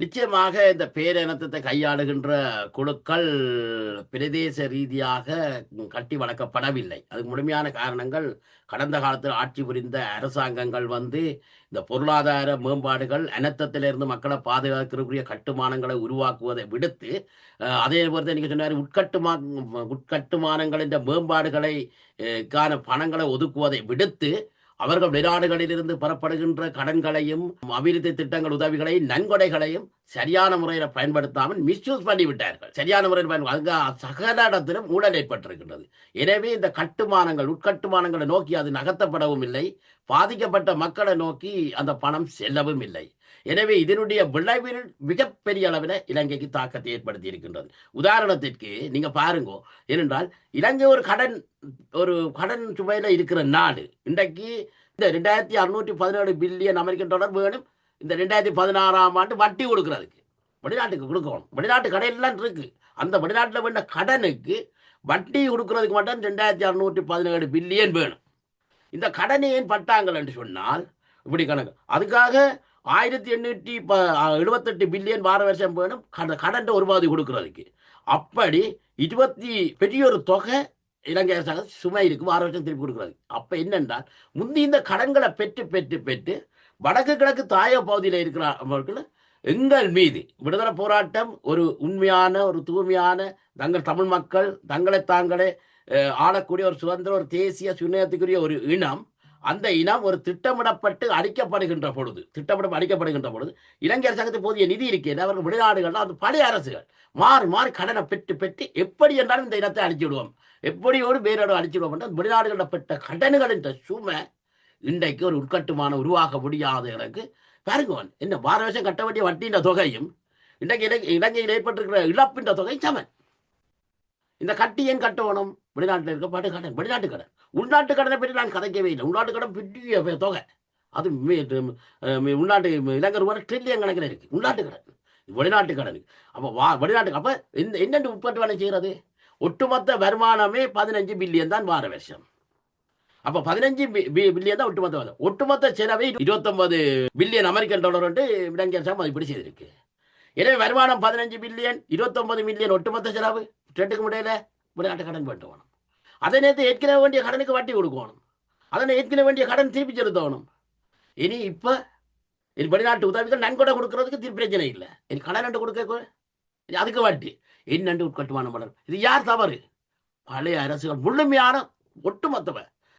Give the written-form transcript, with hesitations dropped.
நிச்சயமாக இந்த பேரினத்தை கையாளுகின்ற குழுக்கள் பிரதேச ரீதியாக கட்டி வளர்க்கப்படவில்லை. அதுக்கு முழுமையான காரணங்கள் கடந்த காலத்தில் ஆட்சி புரிந்த அரசாங்கங்கள் இந்த பொருளாதார மேம்பாடுகள் அனர்த்தத்திலிருந்து மக்களை பாதுகாக்கக்கூடிய கட்டுமானங்களை உருவாக்குவதை விடுத்து, அதே போல நீங்க சொன்ன மாரி உட்கட்டுமானங்களின் மேம்பாடுகளை க்கான பணங்களை ஒதுக்குவதை விடுத்து அவர்கள் வெளிநாடுகளிலிருந்து பெறப்படுகின்ற கடன்களையும், அபிவிருத்தி திட்டங்கள் உதவிகளையும், நன்கொடைகளையும் சரியான முறையில பயன்படுத்தாமல் மிஸ்யூஸ் பண்ணிவிட்டார்கள். சரியான முறையில் அங்க சகல இடத்திலும் ஊழல் ஏற்பட்டிருக்கின்றது. எனவே இந்த கட்டுமானங்கள், உட்கட்டுமானங்களை நோக்கி அது நகர்த்தப்படவும் இல்லை. பாதிக்கப்பட்ட மக்களை நோக்கி அந்த பணம் செல்லவும் இல்லை. எனவே இதனுடைய விளைவில் மிகப்பெரிய அளவில் இலங்கைக்கு தாக்கத்தை ஏற்படுத்தி இருக்கின்றது. உதாரணத்திற்கு நீங்க பாருங்க. ஏனென்றால் இலங்கை ஒரு கடன் சுமையில இருக்கிற நாடு. இன்றைக்கு இந்த 2617 பில்லியன் அமெரிக்கன் டாலர் வேணும் இந்த 2016ஆம் ஆண்டு வட்டி கொடுக்கறதுக்கு. வெளிநாட்டுக்கு கொடுக்கணும். வெளிநாட்டு கடையெல்லாம் இருக்கு. அந்த வெளிநாட்டில் வேண்ட கடனுக்கு வட்டி கொடுக்கறதுக்கு மட்டும் 2617 பில்லியன் வேணும். இந்த கடனை ஏன் பட்டாங்கள் என்று சொன்னால் இப்படி கணக்கு. அதுக்காக 1878 பில்லியன் வார வருஷம் வேணும் கடன் ஒரு பாதி கொடுக்கறதுக்கு. அப்படி 20 பெரிய ஒரு தொகை இலங்கை அரசாங்கம் சுமை இருக்கு வார வருஷம் திருப்பி கொடுக்குறது. அப்ப என்னென்றால் முந்தி இந்த கடன்களை பெற்று பெற்று பெற்று வடக்கு கிழக்கு தாய பகுதியில் இருக்கிறவர்கள் எங்கள் மீது விடுதலை போராட்டம் ஒரு உண்மையான ஒரு தூய்மையான தங்கள் தமிழ் மக்கள் தங்களை தாங்களே ஆளக்கூடிய ஒரு சுதந்திர ஒரு தேசிய சுயத்துக்குரிய ஒரு இனம். அந்த இனம் ஒரு திட்டமிடப்பட்டு அடிக்கப்படுகின்ற பொழுது இலங்கை அரசாங்கத்துக்கு போதிய நிதி இருக்கிறது. அவர்கள் வெளிநாடுகள் அந்த பழைய அரசுகள் மாறி மாறி கடனை பெற்று பெற்று எப்படி என்றாலும் இந்த இனத்தை அழிச்சு விடுவோம், எப்படியோடு வேறோடு அழிச்சு விடுவோம். வெளிநாடுகளில் பெற்ற கடன்கள் என்ற சுமை இன்றைக்கு ஒரு உட்கட்டுமான உருவாக முடியாத எனக்கு பாருங்க. என்ன வார வருஷம் கட்ட வேண்டிய வட்டின்ற தொகையும் இன்றைக்கு இலங்கையில் ஏற்பட்டிருக்கிற இழப்பின்ற தொகை சமன். இந்த கட்டி ஏன் கட்டணும்? வெளிநாட்டில் இருக்கப்பட்ட கடன், வெளிநாட்டு கடன். உள்நாட்டு கடனை பற்றி நான் கதைக்கவே இல்லை. உள்நாட்டு கடன் பெரிய தொகை. அது உள்நாட்டு இலங்கை ரூபாய் ட்ரில்லியன் கணக்கில் இருக்கு உள்நாட்டு கடன், வெளிநாட்டு கடனுக்கு. அப்போ வெளிநாட்டுக்கு அப்போ என்னென்று உட்பட்டு வேலை செய்கிறது? ஒட்டுமொத்த வருமானமே 15 பில்லியன் தான் வார வருஷம். அப்போ 15 பில்லியன் தான் ஒட்டுமொத்த செலவை 29 பில்லியன் அமெரிக்கன் டாலர் வந்து இலங்கை அரசாங்கம் மதிப்பீடு செய்திருக்கு. எனவே வருமானம் 15 பில்லியன், 29 மில்லியன் ஒட்டுமொத்த செலவு ரெண்டுக்கு முடியல. வெளிநாட்டு கடன் வேணும். அதை நேரத்தை ஏற்கனவே வேண்டிய கடனுக்கு வட்டி கொடுக்கணும். அதனை ஏற்கனவே வேண்டிய கடன் திருப்பி செலுத்தணும். இனி இப்போ வெளிநாட்டு உதவிகள் நன்கொடை கொடுக்கறதுக்கு திருப்பி பிரச்சனை இல்லை. இனி கடன் கொடுக்க அதுக்கு வட்டி என்னண்டு உட்கட்டுமானம் பண்ணணும். இது யார் தவறு? பழைய அரசுகள் முழுமையான ஒட்டுமொத்தவ